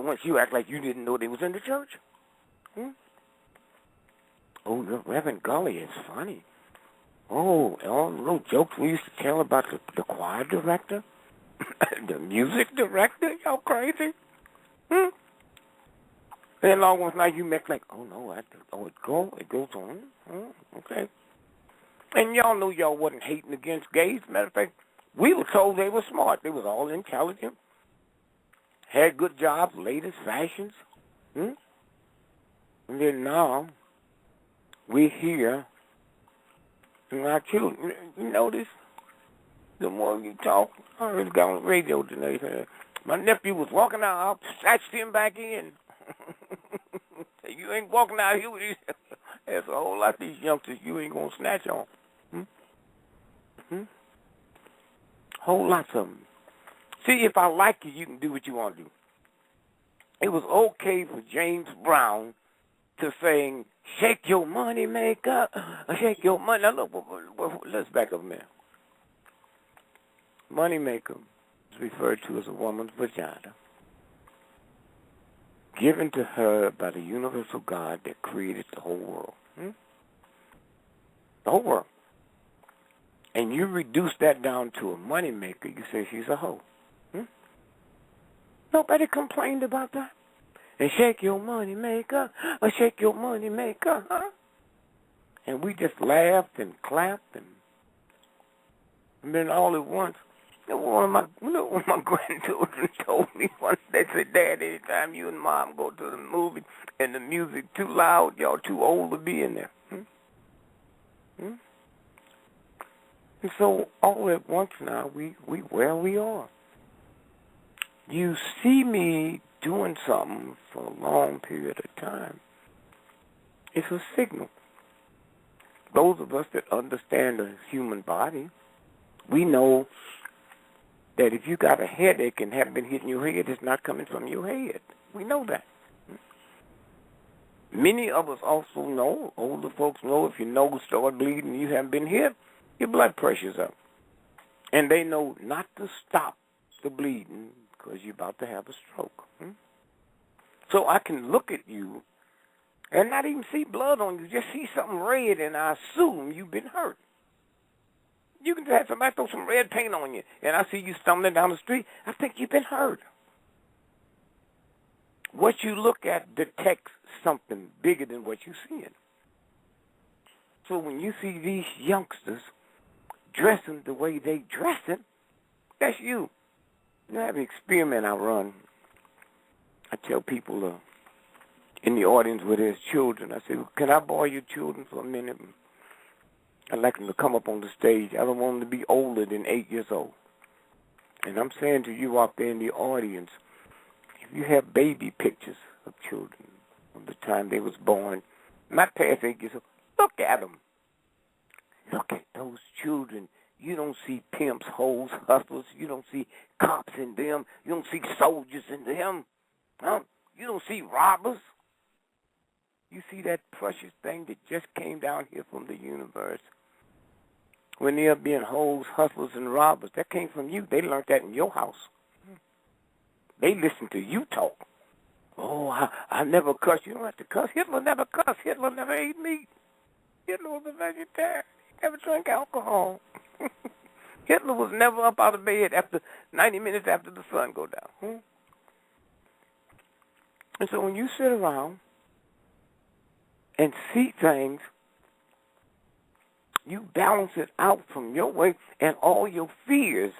once you act like you didn't know they was in the church. Hmm? Oh, the Reverend Gully is funny. Oh, all the little jokes we used to tell about the choir director, the music director. Y'all crazy? Hmm? And then long ones like you make like, oh no, it goes on. Okay. And y'all knew y'all wasn't hating against gays. Matter of fact, we were told they were smart. They was all intelligent, had good jobs, latest fashions. Hmm? And then now we hear from our children. You notice the more you talk, I heard a guy on the radio today. My nephew was walking out, I snatched him back in. You ain't walking out here with these. There's a whole lot of these youngsters you ain't gonna snatch on. Whole lots of them. See, if I like you, you can do what you want to do. It was okay for James Brown to sing, shake your money maker, shake your money. Now look, let's back up a minute. Money maker is referred to as a woman's vagina, given to her by the universal God that created the whole world. The whole world. And you reduce that down to a money maker, you say she's a hoe. Nobody complained about that. And shake your money maker, or shake your money maker, huh? And we just laughed and clapped and then all at once. One of my grandchildren told me once, they said, Dad, anytime you and Mom go to the movie and the music too loud, y'all too old to be in there. And so all at once now, we where we are. You see me doing something for a long period of time. It's a signal. Those of us that understand the human body, we know that if you got a headache and haven't been hitting your head, it's not coming from your head. We know that. Many of us also know, older folks know, if your nose starts bleeding and you haven't been hit, your blood pressure's up. And they know not to stop the bleeding because you're about to have a stroke. So I can look at you and not even see blood on you, just see something red, and I assume you've been hurt. You can have somebody throw some red paint on you, and I see you stumbling down the street. I think you've been hurt. What you look at detects something bigger than what you're seeing. So when you see these youngsters dressing the way they dressing, that's you. You have an experiment I run. I tell people in the audience where there's children, I say, can I borrow your children for a minute? I'd like them to come up on the stage. I don't want them to be older than 8 years old. And I'm saying to you out there in the audience, if you have baby pictures of children from the time they was born, not past 8 years old, look at them. Look at those children. You don't see pimps, hoes, hustlers. You don't see cops in them. You don't see soldiers in them. Huh? You don't see robbers. You see that precious thing that just came down here from the universe. When they're being hoes, hustlers, and robbers, that came from you. They learned that in your house. They listened to you talk. Oh, I never cuss. You don't have to cuss. Hitler never cussed. Hitler never ate meat. Hitler was a vegetarian. He never drank alcohol. Hitler was never up out of bed after 90 minutes after the sun go down. And so when you sit around and see things, you balance it out from your way and all your fears.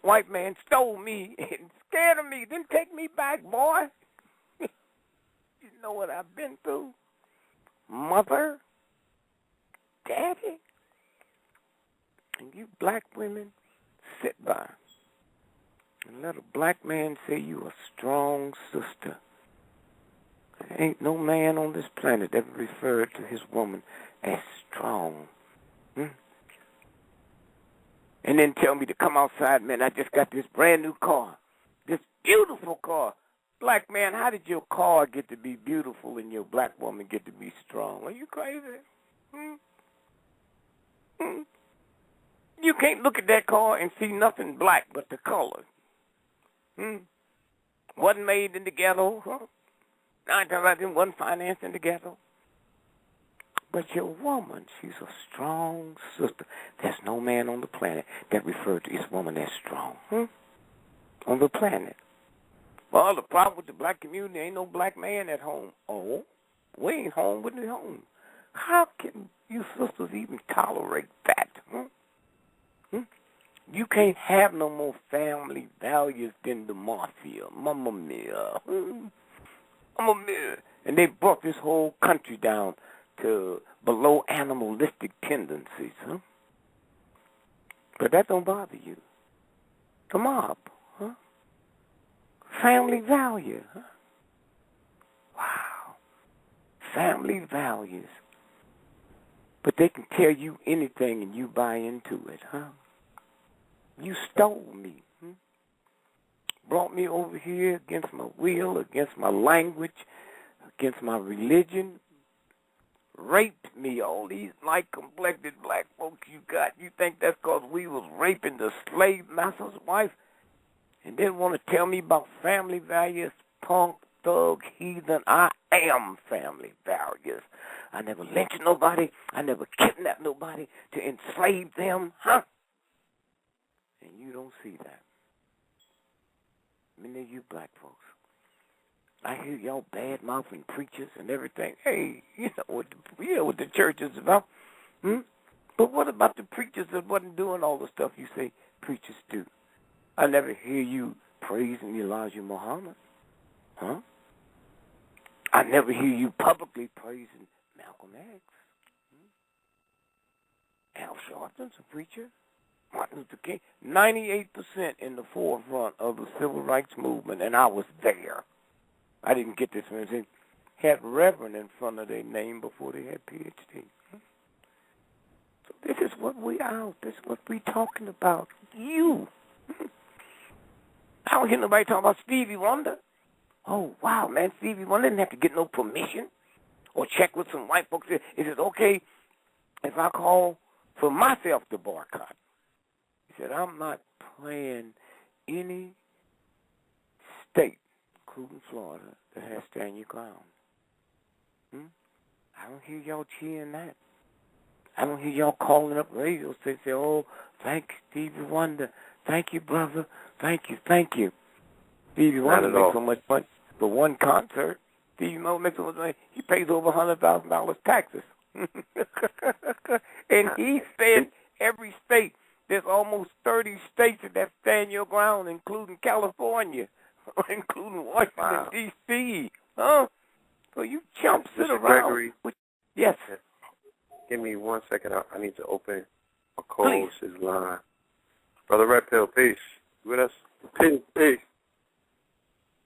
White man stole me and scared of me. Didn't take me back, boy. You know what I've been through? Mother, daddy, and you black women sit by and let a black man say you a strong sister. There ain't no man on this planet ever referred to his woman as strong. And then tell me to come outside, man, I just got this brand new car, this beautiful car. Black man, how did your car get to be beautiful and your black woman get to be strong? Are you crazy? You can't look at that car and see nothing black but the color. Wasn't made in the ghetto. Huh? 9 times out of 10 wasn't financed in the ghetto. But your woman, she's a strong sister. There's no man on the planet that referred to his woman as strong. On the planet. Well, the problem with the black community, ain't no black man at home. Oh, we ain't home with the home. How can you sisters even tolerate that? You can't have no more family values than the mafia. Mamma mia. Mamma mia. And they brought this whole country down to below animalistic tendencies. But that don't bother you. The mob. Family value. Wow. Family values. But they can tell you anything and you buy into it, You stole me. Brought me over here against my will, against my language, against my religion. Raped me. All these light-complected black folks you got. You think that's because we was raping the slave master's wife? And then want to tell me about family values? Punk, thug, heathen. I am family values. I never lynched nobody. I never kidnapped nobody to enslave them. And you don't see that. Many of you black folks. I hear y'all bad-mouthing preachers and everything. Hey, you know what the church is about. But what about the preachers that wasn't doing all the stuff you say preachers do? I never hear you praising Elijah Muhammad. I never hear you publicly praising Malcolm X. Al Sharpton's a preacher. Martin Luther King. 98% in the forefront of the civil rights movement, and I was there. I didn't get this one. They had Reverend in front of their name before they had PhD. So this is what we out. This is what we talking about. You. I don't hear nobody talking about Stevie Wonder. Oh, wow, man, Stevie Wonder didn't have to get no permission or check with some white folks. Is it okay if I call for myself to boycott? He said, I'm not playing any state, including Florida, that has Stand Your Ground. I don't hear y'all cheering that. I don't hear y'all calling up radio stations say, oh, thank you, Stevie Wonder. Thank you, brother. Thank you, thank you. Stevie Wonder makes so much money for one concert. Stevie Wonder makes so much money. He pays over $100,000 taxes. And he said every state, there's almost 30 states that stand your ground, including California, including Washington, D.C. So you chumps sit around. Gregory, yes. Give me 1 second. I need to open a close his line. Brother Red Pill, peace. You with us? Peace.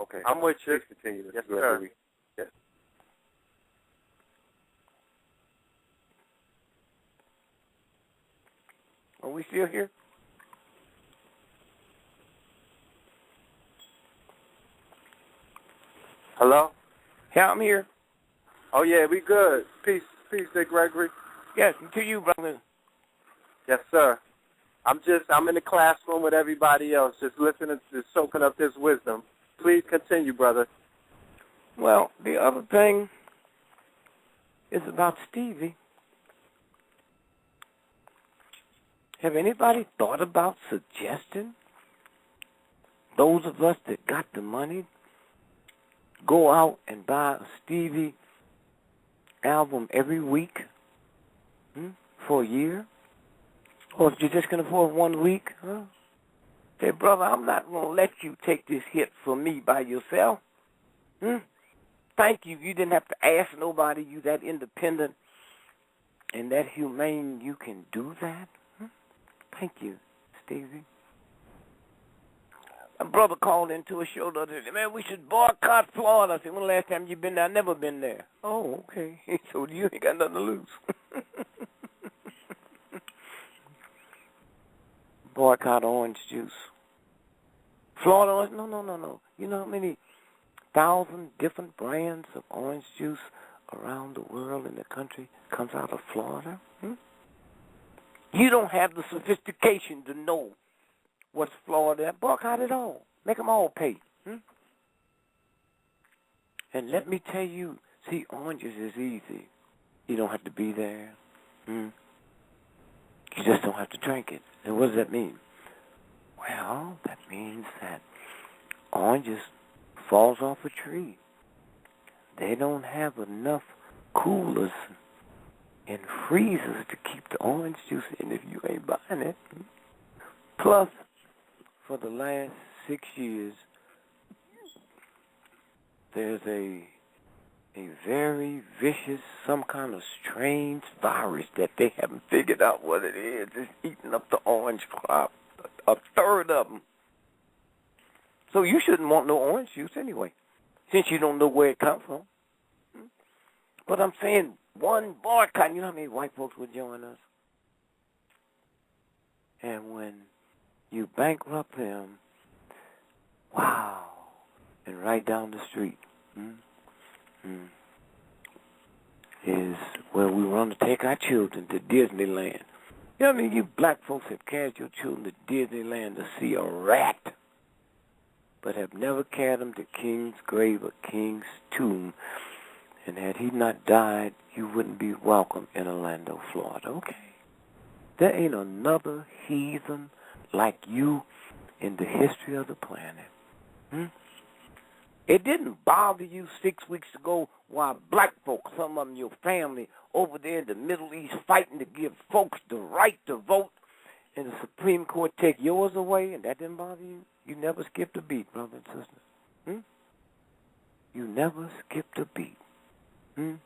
Okay. I'm with you. Please continue. Yes, Gregory. Yes. Are we still here? Hello? Yeah, I'm here. Oh, yeah, we good. Peace, Big Gregory. Yes, to you, brother. Yes, sir. I'm in the classroom with everybody else, just listening, just soaking up this wisdom. Please continue, brother. Well, the other thing is about Stevie. Have anybody thought about suggesting those of us that got the money go out and buy a Stevie album every week for a year? Or if you're just going to afford 1 week, say, brother, I'm not going to let you take this hit for me by yourself. Thank you. You didn't have to ask nobody. You that independent and that humane, you can do that. Thank you, Stevie. A brother called into a show the other day. Man, we should boycott Florida. I said, when the last time you been there? I've never been there. Oh, okay. So you ain't got nothing to lose. Boycott orange juice. Florida orange? No. You know how many 1,000 different brands of orange juice around the world in the country comes out of Florida? You don't have the sophistication to know what's Florida. Boycott it all. Make them all pay. And let me tell you, see, oranges is easy. You don't have to be there. You just don't have to drink it. And what does that mean? Well, that means that oranges falls off a tree. They don't have enough coolers and freezers to keep the orange juice in if you ain't buying it. Plus, for the last 6 years, there's a very vicious, some kind of strange virus that they haven't figured out what it is. It's eating up the orange crop, a third of them. So you shouldn't want no orange juice anyway, since you don't know where it comes from. But I'm saying one boycott, you know how many white folks would join us? And when you bankrupt them, wow, and right down the street, is where we want to take our children to Disneyland. You know what I mean? You black folks have carried your children to Disneyland to see a rat, but have never carried them to King's grave or King's tomb. And had he not died, you wouldn't be welcome in Orlando, Florida. Okay. There ain't another heathen like you in the history of the planet. It didn't bother you 6 weeks ago while black folks, some of them your family, over there in the Middle East fighting to give folks the right to vote, and the Supreme Court take yours away, and that didn't bother you? You never skipped a beat, brothers and sisters. You never skipped a beat. You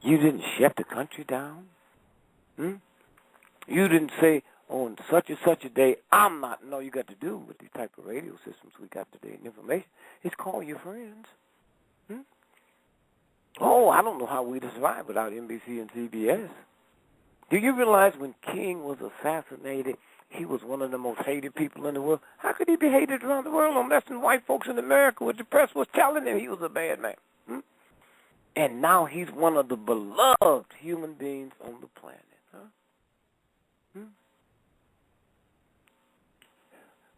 didn't shut the country down. You didn't say, on such and such a day, I'm not. No, you got to do with these type of radio systems we got today and information. It's call your friends. Oh, I don't know how we'd survive without NBC and CBS. Do you realize when King was assassinated, he was one of the most hated people in the world? How could he be hated around the world unless the white folks in America, with the press was telling him he was a bad man? And now he's one of the beloved human beings on the planet.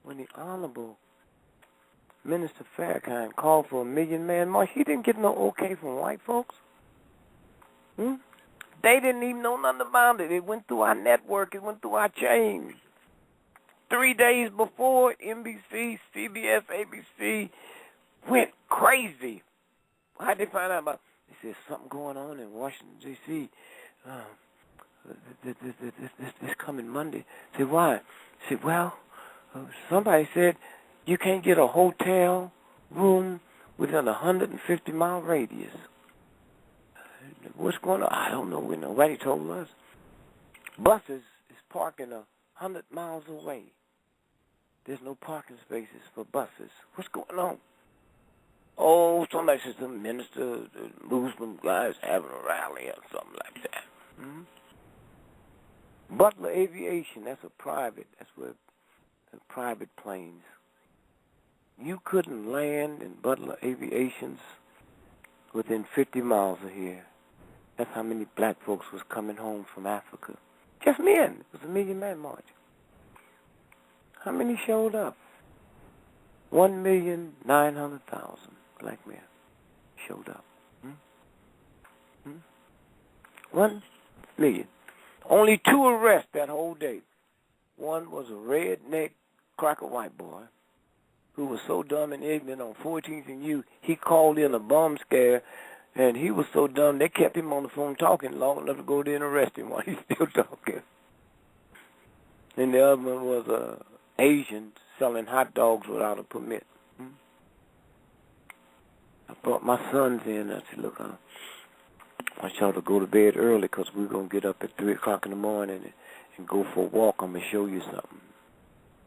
When the Honorable Minister Farrakhan called for a 1 million man march, he didn't get no okay from white folks. They didn't even know nothing about it. It went through our network. It went through our chain. 3 days before, NBC, CBS, ABC went crazy. How'd they find out about it? They said something going on in Washington, D.C. This coming Monday. I said, why? I said, well, somebody said you can't get a hotel room within a 150-mile radius. What's going on? I don't know. Nobody told us. Buses is parking 100 miles away. There's no parking spaces for buses. What's going on? Oh, somebody says the minister, the Muslim guys having a rally or something like that. Butler Aviation, that's a private. That's where the private planes. You couldn't land in Butler Aviations within 50 miles of here. That's how many black folks was coming home from Africa. Just men. It was a 1 million man march. How many showed up? 1,900,000 black men showed up. 1 million. Only 2 arrests that whole day. One was a redneck cracker white boy who was so dumb and ignorant on 14th and U, he called in a bomb scare, and he was so dumb they kept him on the phone talking long enough to go there and arrest him while he's still talking. And the other one was a Asian selling hot dogs without a permit. I brought my sons in. I said, look, I want y'all to go to bed early because we're going to get up at 3 o'clock in the morning and go for a walk. I'm going to show you something.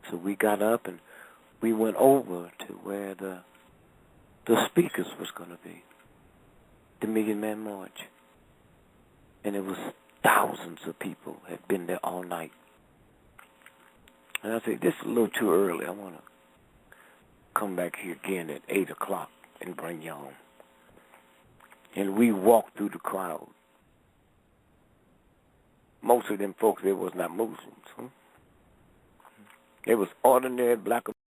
So we got up and we went over to where the speakers was going to be, the 1 million man march. And it was thousands of people had been there all night. And I said, this is a little too early. I want to come back here again at 8 o'clock and bring you on. And we walked through the crowd. Most of them folks there was not Muslims. They was ordinary black